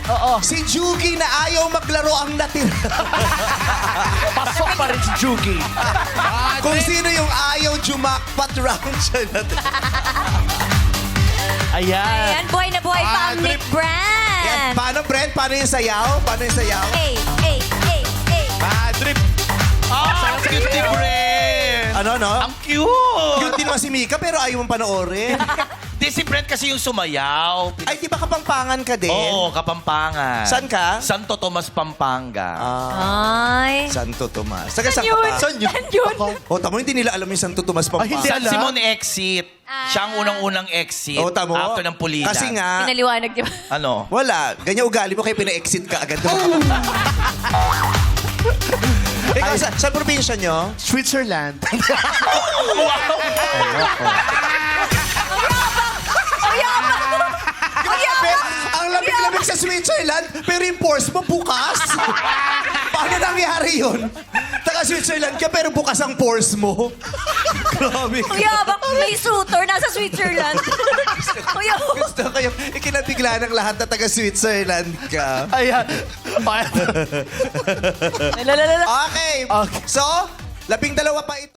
Oo. Si Jugi na ayaw maglaro ang natira. Pasok pa rin si Jugi. Kung sino yung ayaw jumakpat round siya natin. Ayan. Ayan, buhay na buhay pa ang Nick Brand. Yan. Paano, Brent? Paano yung sayaw? Paano yung sayaw? Hey, hey, hey, hey. Bad trip. Ang cute ni Brent. Ano, no? Ang cute. Cute din naman si Mika, pero ayaw mong panoorin. Di si Brent kasi yung sumayaw. Ay, di ba Kapampangan ka din? Oo, Kapampangan. Saan ka? Santo Tomas, Pampanga. Ay. Santo Tomas. Taga saan ka Yun. ba? Saan yun? O, tamo, hindi nila alam yung Santo Tomas Pampanga. San Simon exit. Siya ang unang-unang exit. O, tamo. After ng Pulilan. Kasi nga, Pinaliwanag, di ba? Ano? wala. Ganyan ugali mo, kaya pina-exit ka agad. Ikaw, saan probinsya nyo? Switzerland. Ang lamig-lamig sa Switzerland, pero yung pores mo bukas. Paano nangyari yun? Taga Switzerland ka, pero bukas ang pores mo. Grabe ka. Kuya, may suitor nasa Switzerland. Kuya, Gusto ko yung ikinabigla ng lahat na taga Switzerland ka. Ayan. lalalala. Okay. Okay. So, 12 pa ito.